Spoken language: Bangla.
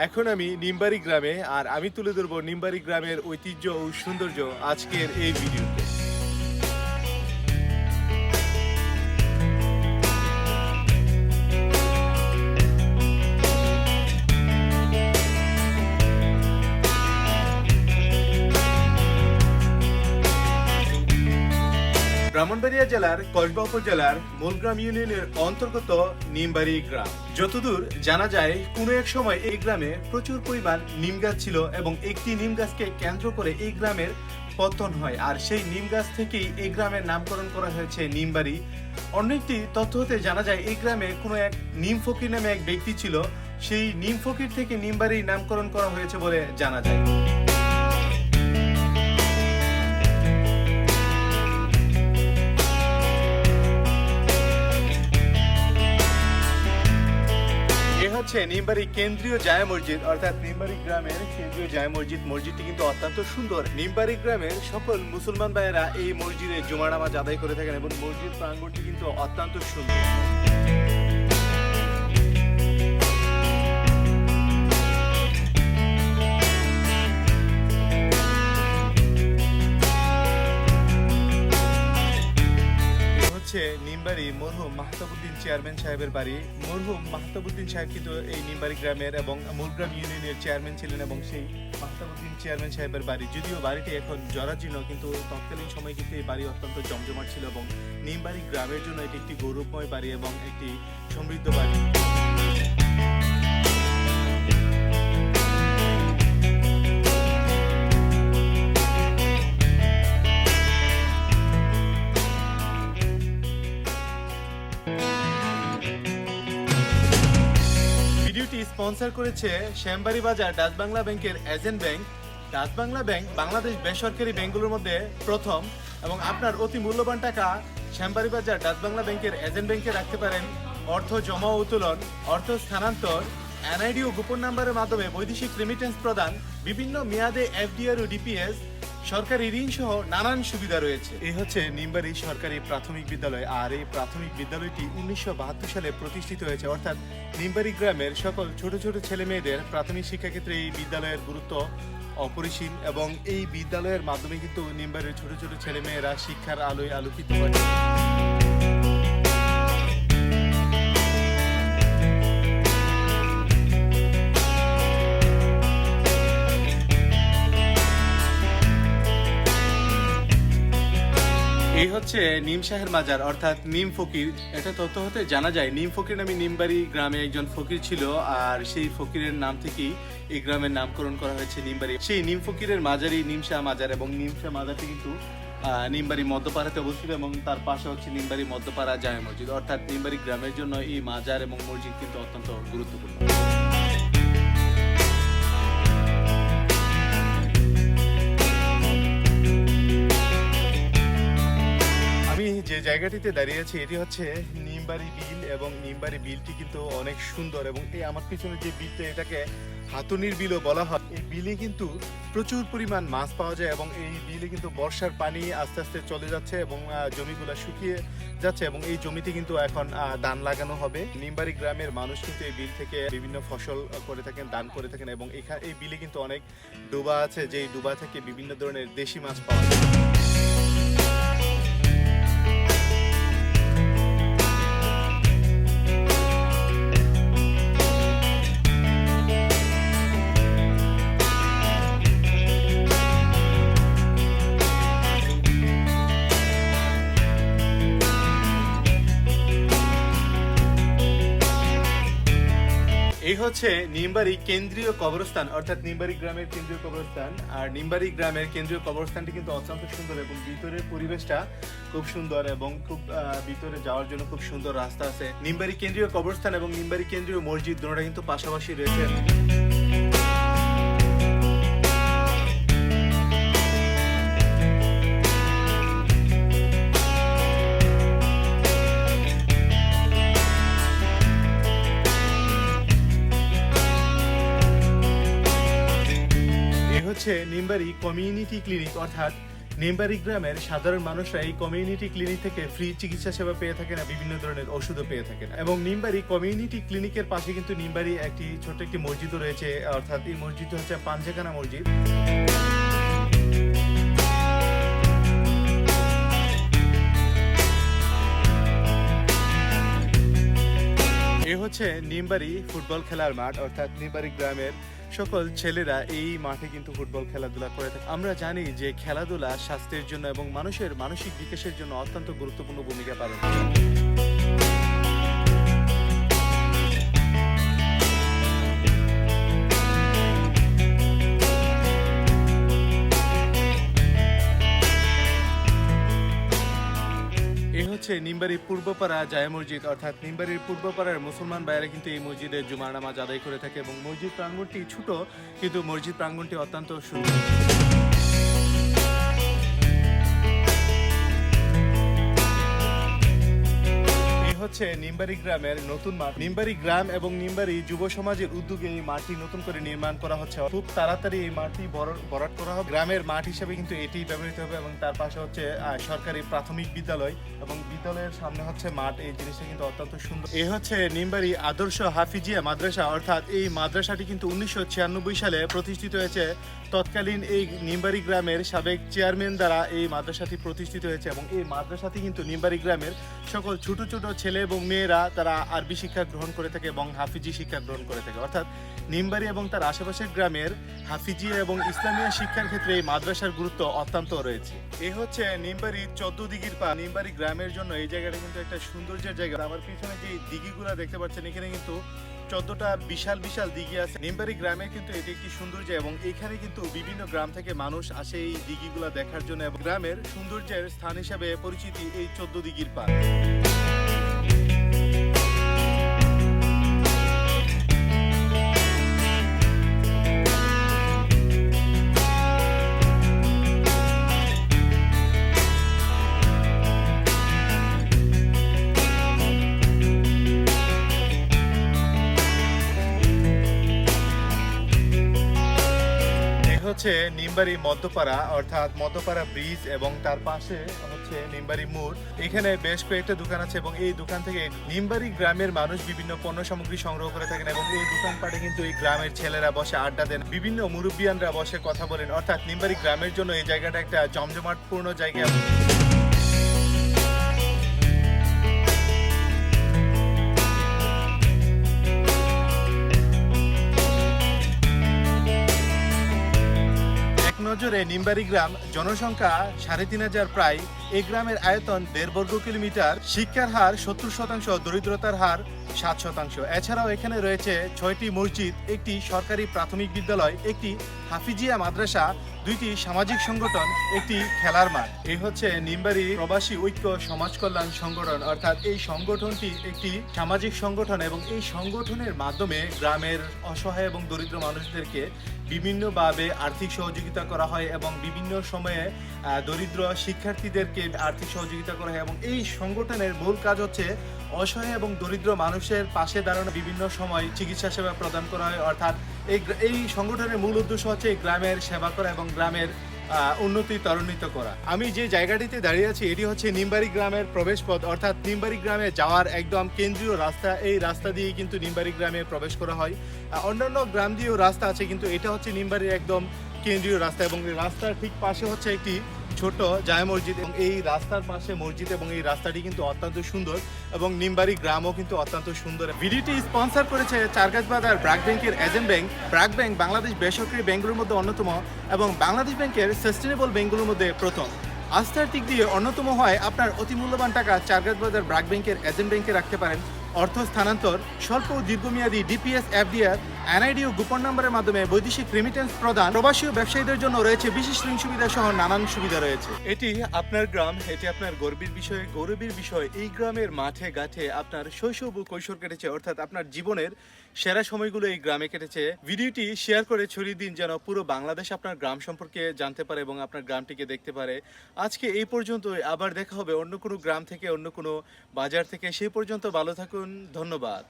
এখন আমি নিমবাড়ি গ্রামে, আর আমি তুলে ধরবো নিমবাড়ি গ্রামের ঐতিহ্য ও সৌন্দর্য আজকের এই ভিডিওতে। ব্রাহ্মণবাড়িয়া জেলার কসবা উপজেলার মূলগ্রাম ইউনিয়নের অন্তর্গত নিমবাড়ি গ্রাম। যতদূর জানা যায়, কোনো এক সময় এই গ্রামে প্রচুর পরিমাণ নিম গাছ ছিল এবং একটি নিম গাছকে কেন্দ্র করে এই গ্রামের পতন হয়, আর সেই নিম গাছ থেকেই এই গ্রামের নামকরণ করা হয়েছে নিমবাড়ি। অন্য একটি তথ্য হতে জানা যায়, এই গ্রামে কোনো এক নিম ফকির নামে এক ব্যক্তি ছিল, সেই নিম ফকির থেকে নিমবাড়ি নামকরণ করা হয়েছে বলে জানা যায়। হচ্ছে নিমবাড়ি কেন্দ্রীয় জামে মসজিদ, অর্থাৎ নিমবাড়ি গ্রামের কেন্দ্রীয় জামে মসজিদ। মসজিদটি কিন্তু অত্যন্ত সুন্দর। নিমবাড়ি গ্রামের সকল মুসলমান ভাইয়েরা এই মসজিদে জুমা নামাজ আদায় করে থাকেন এবং মসজিদ প্রাঙ্গণটি কিন্তু অত্যন্ত সুন্দর। নিমবাড়ি মরহুম মাহতাবউদ্দিন চেয়ারম্যান সাহেবের বাড়ি। মরহুম মাহতাবউদ্দিন সাহেব কিন্তু এই নিমবাড়ি গ্রামের এবং মূলগ্রাম ইউনিয়নের চেয়ারম্যান ছিলেন এবং সেই মাহতাবউদ্দিন চেয়ারম্যান সাহেবের বাড়ি, যদিও বাড়িটি এখন জরাজীর্ণ, কিন্তু তৎকালীন সময় কিন্তু এই বাড়ি অত্যন্ত জমজমাট ছিল এবং নিমবাড়ি গ্রামের জন্য এটি একটি গৌরবময় বাড়ি এবং একটি সমৃদ্ধ বাড়ি। স্পন্সর করেছে শ্যামবাড়ি বাজার ডাচ বাংলা ব্যাংকের agent bank. Dutch Bangla bank Bangladesh বেসরকারি ব্যাংকগুলোর মধ্যে প্রথম, এবং আপনার অতি মূল্যবান টাকা শ্যামবাড়ি বাজার ডাচ বাংলা ব্যাংকের এজেন্ট ব্যাংকে রাখতে পারেন। অর্থ জমা ও উত্তোলন, অর্থ স্থানান্তর, এনআইডি ও গোপন নাম্বারের মাধ্যমে বৈদেশিক রেমিটেন্স প্রদান, বিভিন্ন মেয়াদে এফডিআর ও ডিপিএস, সরকারি ঋণ সহ নানান সুবিধা রয়েছে। এই হচ্ছে নিমবাড়ি সরকারি প্রাথমিক বিদ্যালয়, আর এই প্রাথমিক বিদ্যালয়টি 1972 সালে প্রতিষ্ঠিত হয়েছে। অর্থাৎ নিমবাড়ি গ্রামের সকল ছোট ছোট ছেলে মেয়েদের প্রাথমিক শিক্ষাক্ষেত্রে এই বিদ্যালয়ের গুরুত্ব অপরিসীম, এবং এই বিদ্যালয়ের মাধ্যমে কিন্তু নিমবাড়ির ছোট ছোট ছেলে মেয়েরা শিক্ষার আলোয় আলোকিত হয়। এই হচ্ছে নিম শাহের মাজার, অর্থাৎ নিম ফকির। এটা তথ্য হতে জানা যায়, নিম ফকির নামে নিমবাড়ি গ্রামে একজন ফকির ছিল, আর সেই ফকিরের নাম থেকেই এই গ্রামের নামকরণ করা হয়েছে নিমবাড়ি। সেই নিম ফকিরের মাজারই নিম শাহ মাজার, এবং নিম শাহ মাজারটি কিন্তু নিমবাড়ি মধ্যপাড়াতে অবস্থিত, এবং তার পাশে হচ্ছে নিমবাড়ি মধ্যপাড়া জামে মসজিদ। অর্থাৎ নিমবাড়ি গ্রামের জন্য এই মাজার এবং মসজিদ কিন্তু অত্যন্ত গুরুত্বপূর্ণ। যে জায়গাটিতে দাঁড়িয়ে আছি এটি হচ্ছে নিমবাড়ি বিল, এবং নিমবাড়ি বিলটি কিন্তু অনেক সুন্দর, এবং এই আমার পিছনে যে বিলটা, এটাকে হাতুনির বিলও বলা হয়। এই বিলে কিন্তু প্রচুর পরিমাণ মাছ পাওয়া যায়, এবং এই বিলে কিন্তু বর্ষার পানি আস্তে আস্তে চলে যাচ্ছে এবং জমিগুলো শুকিয়ে যাচ্ছে, এবং এই জমিতে কিন্তু এখন ধান লাগানো হবে। নিমবাড়ি গ্রামের মানুষ কিন্তু এই বিল থেকে বিভিন্ন ফসল করে থাকেন, দান করে থাকেন, এবং এই বিলে কিন্তু অনেক ডোবা আছে, যেই ডোবা থেকে বিভিন্ন ধরনের দেশি মাছ পাওয়া যায়। এই হচ্ছে নিমবাড়ি কেন্দ্রীয় কবরস্থান, অর্থাৎ নিমবাড়ি গ্রামের কেন্দ্রীয় কবরস্থান। আর নিমবাড়ি গ্রামের কেন্দ্রীয় কবরস্থানটি কিন্তু অত্যন্ত সুন্দর, এবং ভিতরের পরিবেশটা খুব সুন্দর, এবং খুব ভিতরে যাওয়ার জন্য খুব সুন্দর রাস্তা আছে। নিমবাড়ি কেন্দ্রীয় কবরস্থান এবং নিমবাড়ি কেন্দ্রীয় মসজিদ দুটোটা কিন্তু পাশাপাশি রয়েছে। হচ্ছে নিমবাড়ি কমিউনিটি ক্লিনিক, অর্থাৎ নিমবাড়ি গ্রামের সাধারণ মানুষরা এই কমিউনিটি ক্লিনিক থেকে ফ্রি চিকিৎসা সেবা পেয়ে থাকেন, বিভিন্ন ধরনের ওষুধও পেয়ে থাকেন। এবং নিমবাড়ি কমিউনিটি ক্লিনিকের পাশে কিন্তু নিমবাড়ি একটি ছোট একটি মসজিদও রয়েছে, অর্থাৎ এই মসজিদ হচ্ছে পাঞ্জেখানা মসজিদ। এ হচ্ছে নিমবাড়ি ফুটবল খেলার মাঠ, অর্থাৎ নিমবাড়ি গ্রামের সকল ছেলেরা এই মাঠে কিন্তু ফুটবল খেলাধুলা করে থাকে। আমরা জানি যে খেলাধুলা স্বাস্থ্যের জন্য এবং মানুষের মানসিক বিকাশের জন্য অত্যন্ত গুরুত্বপূর্ণ ভূমিকা পালন করে। এই হচ্ছে নিমবাড়ির পূর্বপাড়া জায়ে মসজিদ, অর্থাৎ নিমবাড়ির পূর্বপাড়ার মুসলমান ভাইয়েরা কিন্তু এই মসজিদে জুমার নামাজ আদায় করে থাকে এবং মসজিদ প্রাঙ্গণটি ছোট, কিন্তু মসজিদ প্রাঙ্গণটি অত্যন্ত সুন্দর। হচ্ছে নিমবাড়ি গ্রামের নতুন মাঠ। নিমবাড়ি গ্রাম এবং নিমবাড়ি যুব সমাজের উদ্যোগে এই মাঠটি নতুন করে নির্মাণ করা হচ্ছে। খুব তাড়াতাড়ি এই মাঠটি ভরাট করা হবে। গ্রামের মাঠ হিসেবে কিন্তু এটি ব্যবহৃত হবে এবং তার পাশে হচ্ছে সরকারি প্রাথমিক বিদ্যালয় এবং বিদ্যালয়ের সামনে হচ্ছে মাঠ। এই জিনিসটা কিন্তু অত্যন্ত সুন্দর। এই হচ্ছে নিমবাড়ি আদর্শ হাফিজিয়া মাদ্রাসা, অর্থাৎ এই মাদ্রাসাটি কিন্তু 1996 সালে প্রতিষ্ঠিত হয়েছে। তৎকালীন এই নিমবাড়ি গ্রামের সাবেক চেয়ারম্যান দ্বারা এই মাদ্রাসাটি প্রতিষ্ঠিত হয়েছে এবং এই মাদ্রাসাটি কিন্তু নিমবাড়ি গ্রামের সকল ছোট ছোট ছেলে এবং মেয়েরা তারা আরবি শিক্ষা গ্রহণ করে থাকে এবং হাফিজি শিক্ষা গ্রহণ করে থাকে। অর্থাৎ নিমবাড়ি এবং তার আশেপাশের গ্রামের হাফিজি এবং ইসলামিয়া শিক্ষার ক্ষেত্রে এই মাদ্রাসার গুরুত্ব অত্যন্ত রয়েছে। এই হচ্ছে নিমবাড়ি 14 দিঘির পা। নিমবাড়ি গ্রামের জন্য এই জায়গাটা কিন্তু একটা সৌন্দর্যের জায়গা। আমার পিছনে যে দিঘিগুলো দেখতে পাচ্ছেন, এখানে কিন্তু 14টা বিশাল বিশাল দিঘি আছে। নিমবাড়ি গ্রামে কিন্তু এটি একটি সৌন্দর্য এবং এখানে কিন্তু বিভিন্ন গ্রাম থেকে মানুষ আসে এই দিঘিগুলা দেখার জন্য এবং গ্রামের সৌন্দর্যের স্থান হিসেবে পরিচিতি এই 14 দিঘির পা। হচ্ছে নিমবাড়ি মধ্যপাড়া, অর্থাৎ মধ্যপাড়া ব্রিজ এবং তার পাশে হচ্ছে নিমবাড়ি মোড়। এখানে বেশ কয়েকটা দোকান আছে এবং এই দোকান থেকে নিমবাড়ি গ্রামের মানুষ বিভিন্ন পণ্য সামগ্রী সংগ্রহ করে থাকেন এবং এই দোকানপাটে কিন্তু এই গ্রামের ছেলেরা বসে আড্ডা দেন, বিভিন্ন মুরব্বিয়ানরা বসে কথা বলেন। অর্থাৎ নিমবাড়ি গ্রামের জন্য এই জায়গাটা একটা জমজমাটপূর্ণ জায়গা। নজরে নিমবাড়ি গ্রাম জনসংখ্যা 3,500 প্রায়। এই গ্রামের আয়তন 1.5 বর্গ কিলোমিটার। শিক্ষার হার 70%, দরিদ্রতার হার 7%। এছাড়াও এখানে রয়েছে 6টি মসজিদ, একটি সরকারি প্রাথমিক বিদ্যালয়, একটি হাফিজিয়া মাদ্রাসা, 2টি সামাজিক সংগঠন, একটি খেলার মাঠ। এই হচ্ছে নিমবাড়ি প্রবাসী ঐক্য সমাজ কল্যাণ সংগঠন, অর্থাৎ এই সংগঠনটি একটি সামাজিক সংগঠন এবং এই সংগঠনের মাধ্যমে গ্রামের অসহায় এবং দরিদ্র মানুষদেরকে বিভিন্নভাবে আর্থিক সহযোগিতা করা হয় এবং বিভিন্ন সময়ে দরিদ্র শিক্ষার্থীদেরকে আর্থিক সহযোগিতা করা হয় এবং এই সংগঠনের মূল কাজ হচ্ছে অসহায় এবং দরিদ্র মানুষের পাশে দাঁড়ানো, বিভিন্ন সময় চিকিৎসা সেবা প্রদান করা হয়। অর্থাৎ এই সংগঠনের মূল উদ্দেশ্য হচ্ছে গ্রামের সেবা করা এবং গ্রামের উন্নতি ত্বরান্বিত করা। আমি যে জায়গাটিতে দাঁড়িয়ে আছি এটি হচ্ছে নিমবাড়ি গ্রামের প্রবেশ পথ, অর্থাৎ নিমবাড়ি গ্রামে যাওয়ার একদম কেন্দ্রীয় রাস্তা। এই রাস্তা দিয়ে কিন্তু নিমবাড়ি গ্রামে প্রবেশ করা হয়। অন্যান্য গ্রাম দিয়েও রাস্তা আছে, কিন্তু এটা হচ্ছে নিমবাড়ির একদম কেন্দ্রীয় রাস্তা এবং এই রাস্তার ঠিক পাশে হচ্ছে একটি ছোট জায়ে মসজিদ এবং এই রাস্তার পাশে মসজিদ এবং এই রাস্তাটি কিন্তু অত্যন্ত সুন্দর এবং নিমবাড়ি গ্রামও কিন্তু অত্যন্ত সুন্দর। ভিডিওটি স্পন্সর করেছে চারগাছবাজার ব্র্যাক ব্যাংকের agent bank. BRAC bank Bangladesh বেসরকারি ব্যাংকগুলোর মধ্যে অন্যতম এবং বাংলাদেশ ব্যাংকের সাস্টেনেবল ব্যাংকগুলোর মধ্যে প্রথম। আস্থার দিক দিয়ে অন্যতম হয় আপনার অতি মূল্যবান টাকা চারগাছবাজার ব্র্যাক ব্যাংকের এজেন্ট ব্যাংকে রাখতে পারেন। অর্থ স্থানান্তর, স্বল্প ও দীর্ঘমেয়াদী ডিপিএস, এফডিআর, এনআইডি ও গোপন নম্বরের মাধ্যমে বৈদেশিক রেমিটেন্স প্রদান, প্রবাসী ও ব্যবসায়ীদের জন্য রয়েছে বিশেষ ঋণ সুবিধা সহ নানান সুবিধা রয়েছে। এটি আপনার গ্রাম, এটি আপনার গৌরবের বিষয়। এই গ্রামের মাঠে ঘাটে আপনার শৈশব ও কৈশোর কেটেছে, অর্থাৎ আপনার জীবনের সেরা সময়গুলো এই গ্রামে কেটেছে। ভিডিওটি শেয়ার করে ছড়িয়ে দিন যেন পুরো বাংলাদেশ আপনার গ্রাম সম্পর্কে জানতে পারে এবং আপনার গ্রামটিকে দেখতে পারে। আজকে এই পর্যন্তই, আবার দেখা হবে অন্য কোনো গ্রাম থেকে, অন্য কোনো বাজার থেকে। সেই পর্যন্ত ভালো থাকুন, ধন্যবাদ।